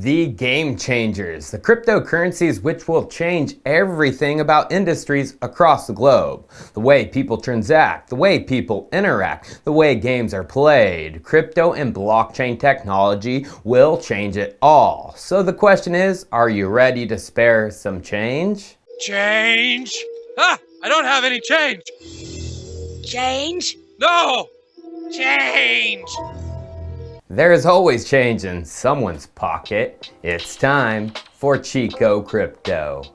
the game changers, the cryptocurrencies which will change everything about industries across the globe. The way people transact, the way people interact, the way games are played. Crypto and blockchain technology will change it all. So the question is, are you ready to spare some change? Change? Ah! I don't have any change! Change? No! Change! There is always change in someone's pocket. It's time for chicocrypto.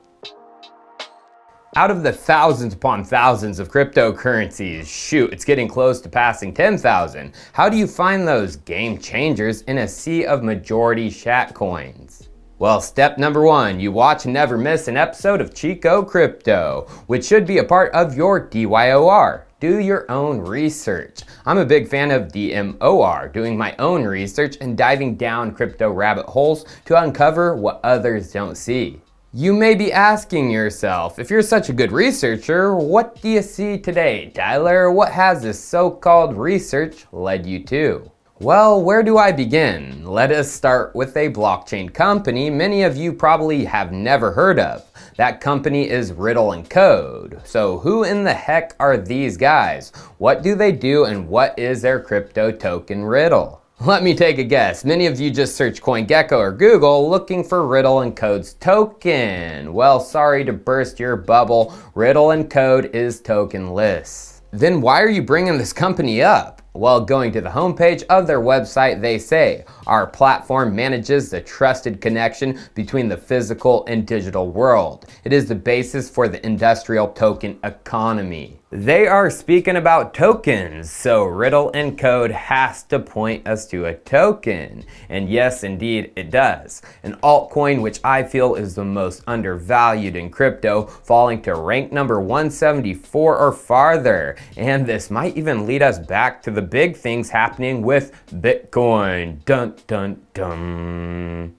Out of the thousands upon thousands of cryptocurrencies, shoot, it's getting close to passing 10,000. How do you find those game changers in a sea of majority shatcoins? Well, step number one, you watch and never miss an episode of chicocrypto, which should be a part of your DYOR. Do your own research. I'm a big fan of DMOR, doing my own research and diving down crypto rabbit holes to uncover what others don't see. You may be asking yourself, if you're such a good researcher, what do you see today, Tyler? What has this so-called research led you to? Well, where do I begin? Let us start with a blockchain company many of you probably have never heard of. That company is Riddle & Code. So who in the heck are these guys? What do they do and what is their crypto token Riddle? Let me take a guess. Many of you just search CoinGecko or Google looking for Riddle & Code's token. Well, sorry to burst your bubble. Riddle & Code is tokenless. Then why are you bringing this company up? Well, going to the homepage of their website, they say, our platform manages the trusted connection between the physical and digital world. It is the basis for the industrial token economy. They are speaking about tokens, so Riddle & Code has to point us to a token. And yes, indeed, it does. An altcoin which I feel is the most undervalued in crypto, falling to rank number 174 or farther. And this might even lead us back to the big things happening with Bitcoin. Dun dun dun.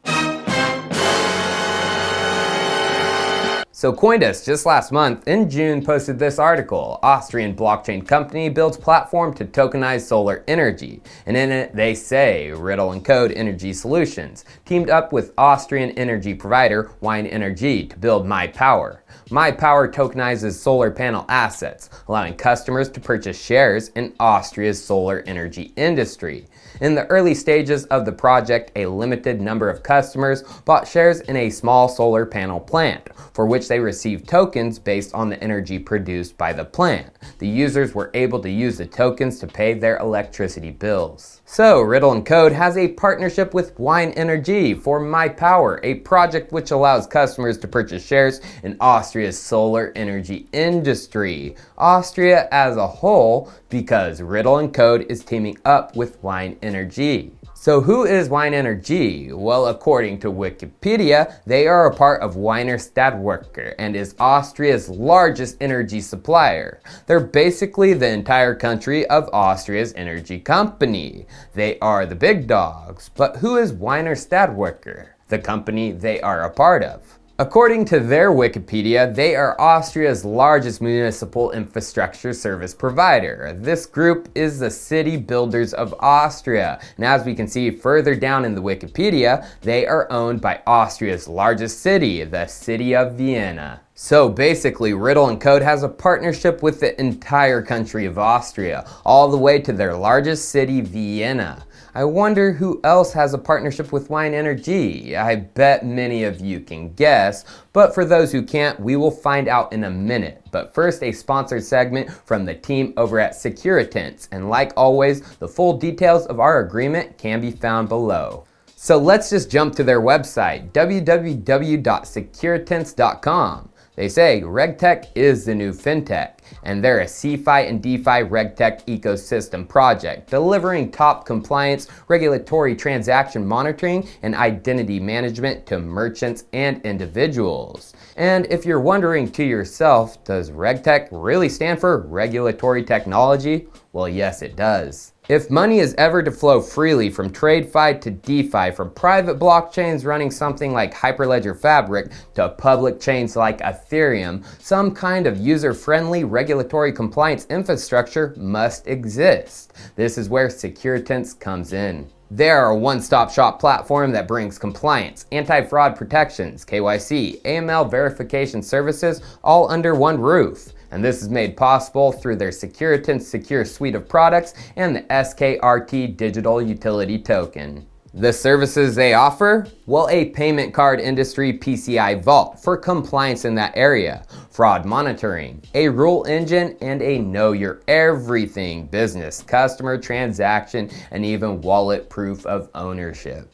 So Coindesk just last month in June posted this article. Austrian blockchain company builds platform to tokenize solar energy. And in it they say Riddle & Code Energy Solutions teamed up with Austrian energy provider Wien Energie to build MyPower. MyPower tokenizes solar panel assets, allowing customers to purchase shares in Austria's solar energy industry. In the early stages of the project, a limited number of customers bought shares in a small solar panel plant, for which they received tokens based on the energy produced by the plant. The users were able to use the tokens to pay their electricity bills. So, Riddle & Code has a partnership with Wien Energie for MyPower, a project which allows customers to purchase shares in Austria's solar energy industry. Austria as a whole, because Riddle & Code is teaming up with Wien Energie. So who is Wien Energie? Well, according to Wikipedia, they are a part of Wiener Stadtwerke and is Austria's largest energy supplier. They're basically the entire country of Austria's energy company. They are the big dogs. But who is Wiener Stadtwerke, the company they are a part of? According to their Wikipedia, they are Austria's largest municipal infrastructure service provider. This group is the City Builders of Austria, and as we can see further down in the Wikipedia, they are owned by Austria's largest city, the city of Vienna. So basically, Riddle & Code has a partnership with the entire country of Austria, all the way to their largest city, Vienna. I wonder who else has a partnership with Wien Energie. I bet many of you can guess, but for those who can't, we will find out in a minute. But first, a sponsored segment from the team over at Sekuritance, and like always, the full details of our agreement can be found below. So let's just jump to their website, www.sekuritance.com. They say RegTech is the new fintech, and they're a CeFi and DeFi RegTech ecosystem project, delivering top compliance, regulatory transaction monitoring, and identity management to merchants and individuals. And if you're wondering to yourself, does RegTech really stand for regulatory technology? Well, yes, it does. If money is ever to flow freely from TradeFi to DeFi, from private blockchains running something like Hyperledger Fabric to public chains like Ethereum, some kind of user-friendly regulatory compliance infrastructure must exist. This is where Sekuritance comes in. They are a one-stop shop platform that brings compliance, anti-fraud protections, KYC, AML verification services all under one roof. And this is made possible through their Sekuritance secure suite of products and the SKRT digital utility token. The services they offer? Well, a payment card industry PCI vault for compliance in that area, fraud monitoring, a rule engine, and a know your everything business, customer transaction, and even wallet proof of ownership.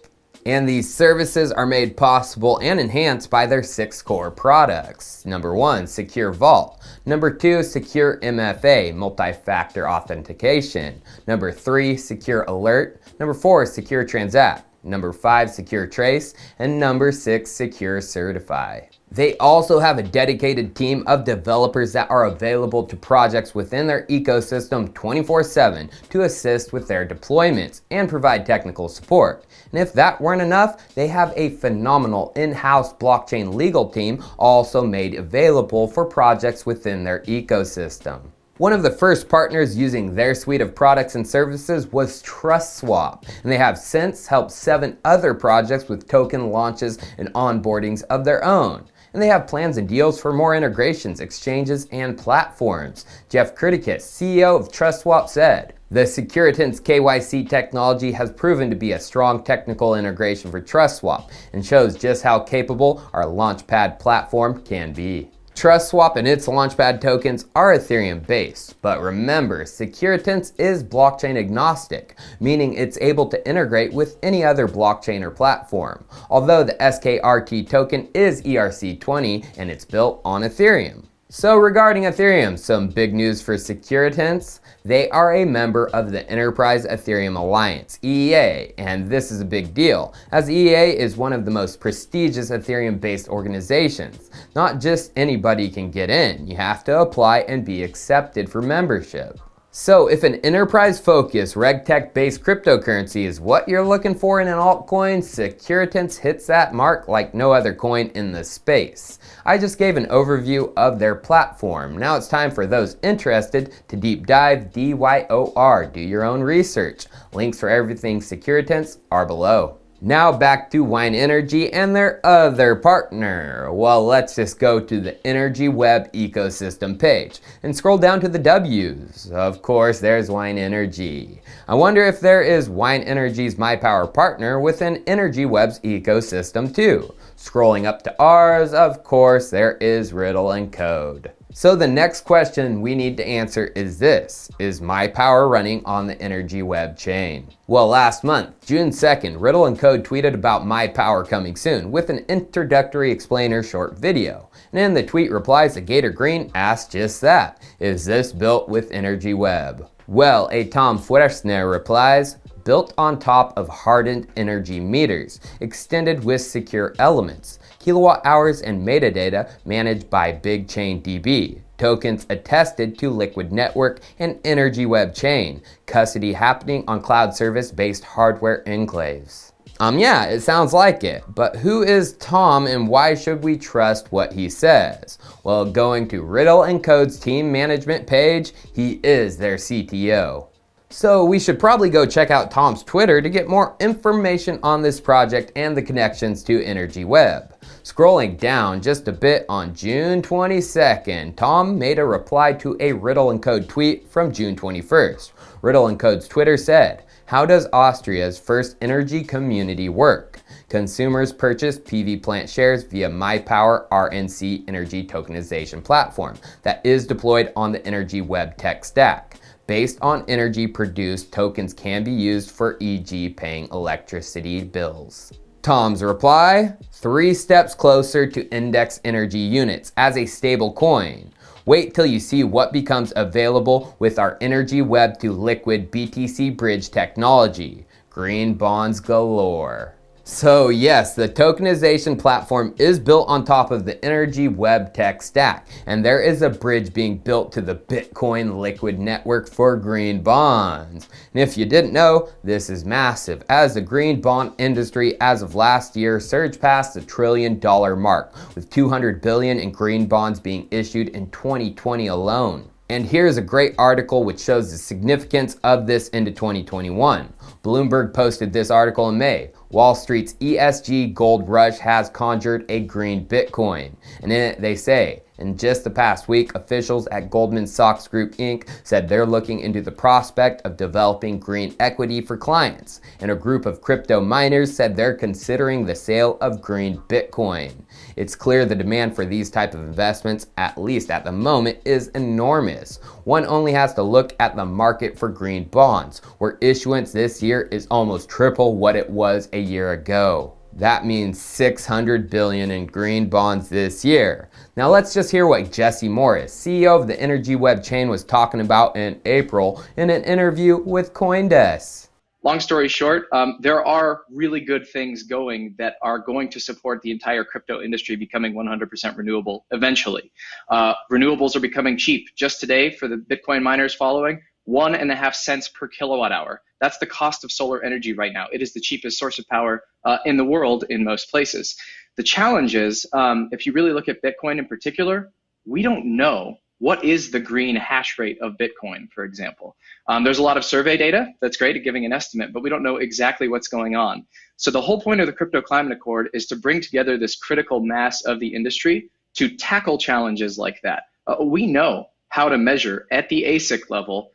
And these services are made possible and enhanced by their 6 core products. Number 1, Secure Vault. Number 2, Secure MFA, multi-factor authentication. Number 3, Secure Alert. Number 4, Secure Transact. Number 5, Secure Trace. And number 6, Secure Certify. They also have a dedicated team of developers that are available to projects within their ecosystem 24/7 to assist with their deployments and provide technical support. And if that weren't enough, they have a phenomenal in-house blockchain legal team also made available for projects within their ecosystem. One of the first partners using their suite of products and services was TrustSwap, and they have since helped 7 other projects with token launches and onboardings of their own. And they have plans and deals for more integrations, exchanges, and platforms. Jeff Richest, CEO of TrustSwap, said, "The Sekuritance KYC technology has proven to be a strong technical integration for TrustSwap and shows just how capable our Launchpad platform can be." TrustSwap and its Launchpad tokens are Ethereum based, but remember, Sekuritance is blockchain agnostic, meaning it's able to integrate with any other blockchain or platform, although the SKRT token is ERC20 and it's built on Ethereum. So regarding Ethereum, some big news for Sekuritance. They are a member of the Enterprise Ethereum Alliance, EEA, and this is a big deal, as EEA is one of the most prestigious Ethereum-based organizations. Not just anybody can get in, you have to apply and be accepted for membership. So if an enterprise-focused, RegTech-based cryptocurrency is what you're looking for in an altcoin, Sekuritance hits that mark like no other coin in the space. I just gave an overview of their platform. Now it's time for those interested to deep dive DYOR. Do your own research. Links for everything Sekuritance are below. Now back to Wien Energie and their other partner. Well, let's just go to the Energie web ecosystem page and scroll down to the W's. Of course, there's Wien Energie. I wonder if there is Wien Energie's MyPower partner within Energie web's ecosystem too. Scrolling up to ours, of course, there is Riddle and Code. So the next question we need to answer is this: is MyPower running on the Energie web chain? Well, last month, June 2nd, Riddle and Code tweeted about MyPower coming soon with an introductory explainer short video. And in the tweet replies, the Gator Green asked just that: is this built with Energie web? Well, a Tom Fuersner replies, built on top of hardened energy meters, extended with secure elements, kilowatt hours and metadata managed by BigChainDB, tokens attested to Liquid Network and Energie web chain, custody happening on cloud service based hardware enclaves. Yeah, it sounds like it, but who is Tom and why should we trust what he says? Well, going to Riddle and Code's team management page, he is their CTO. So we should probably go check out Tom's Twitter to get more information on this project and the connections to Energie web. Scrolling down just a bit, on June 22nd, Tom made a reply to a Riddle and Code tweet from June 21st. Riddle and Code's Twitter said, "How does Austria's first energy community work? Consumers purchase PV plant shares via MyPower RNC energy tokenization platform that is deployed on the Energie web tech stack. Based on energy produced, tokens can be used for e.g. paying electricity bills." Tom's reply: 3 steps closer to index energy units as a stable coin. Wait till you see what becomes available with our Energie web to liquid BTC bridge technology. Green bonds galore. So yes, the tokenization platform is built on top of the Energie web tech stack, and there is a bridge being built to the Bitcoin liquid network for green bonds. And if you didn't know, this is massive, as the green bond industry as of last year surged past the $1 trillion mark, with 200 billion in green bonds being issued in 2020 alone. And here's a great article which shows the significance of this into 2021. Bloomberg posted this article in May. Wall Street's ESG gold rush has conjured a green Bitcoin. And in it they say, in just the past week, officials at Goldman Sachs Group Inc. said they're looking into the prospect of developing green equity for clients. And a group of crypto miners said they're considering the sale of green Bitcoin. It's clear the demand for these type of investments, at least at the moment, is enormous. One only has to look at the market for green bonds, where issuance this year is almost triple what it was a year ago. That means $600 billion in green bonds this year. Now let's just hear what Jesse Morris, CEO of the Energie web chain, was talking about in April in an interview with CoinDesk. Long story short, there are really good things going that are going to support the entire crypto industry becoming 100% renewable eventually. Renewables are becoming cheap. Just today, for the Bitcoin miners following, 1.5 cents per kilowatt hour. That's the cost of solar energy right now. It is the cheapest source of power in the world in most places. The challenge is, if you really look at Bitcoin in particular, we don't know what is the green hash rate of Bitcoin, for example. There's a lot of survey data that's great at giving an estimate, but we don't know exactly what's going on. So the whole point of the Crypto Climate Accord is to bring together this critical mass of the industry to tackle challenges like that. We know how to measure at the ASIC level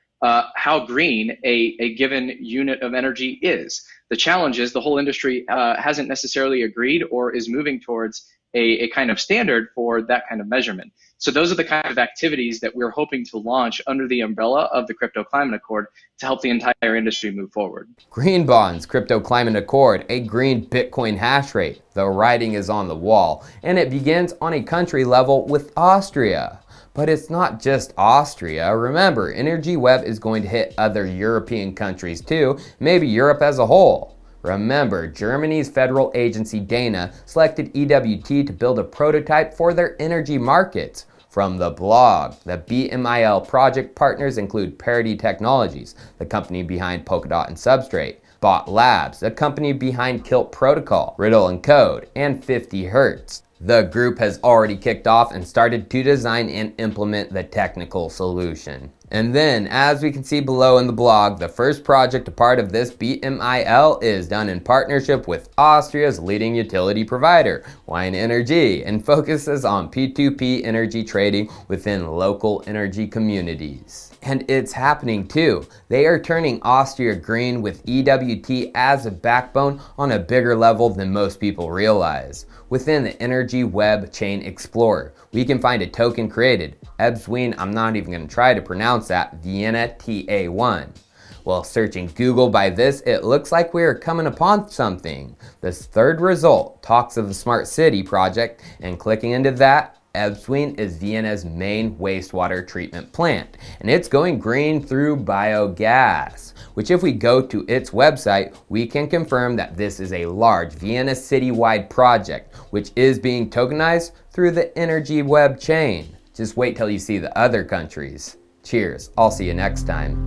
how green a given unit of energy is. The challenge is the whole industry hasn't necessarily agreed or is moving towards a kind of standard for that kind of measurement. So those are the kind of activities that we're hoping to launch under the umbrella of the Crypto Climate Accord to help the entire industry move forward. Green bonds, Crypto Climate Accord, a green Bitcoin hash rate. The writing is on the wall, and it begins on a country level with Austria. But it's not just Austria. Remember, Energie Web is going to hit other European countries too, maybe Europe as a whole. Remember, Germany's federal agency Dana selected EWT to build a prototype for their energy markets. From the blog, the BMIL project partners include Parity Technologies, the company behind Polkadot and Substrate, Bot Labs, the company behind Kilt Protocol, Riddle and Code, and 50 Hertz. The group has already kicked off and started to design and implement the technical solution. And then, as we can see below in the blog, the first project a part of this BMIL is done in partnership with Austria's leading utility provider, Wien Energie, and focuses on P2P energy trading within local energy communities. And it's happening too. They are turning Austria green with EWT as a backbone on a bigger level than most people realize. Within the Energie Web Chain Explorer, we can find a token created, Ebsween, I'm not even going to try to pronounce that, Vienna TA1. While searching Google by this, it looks like we are coming upon something. This third result talks of the Smart City project, and clicking into that, Ebsween is Vienna's main wastewater treatment plant, and it's going green through biogas, which if we go to its website, we can confirm that this is a large Vienna citywide project, which is being tokenized through the Energie Web chain. Just wait till you see the other countries. Cheers, I'll see you next time.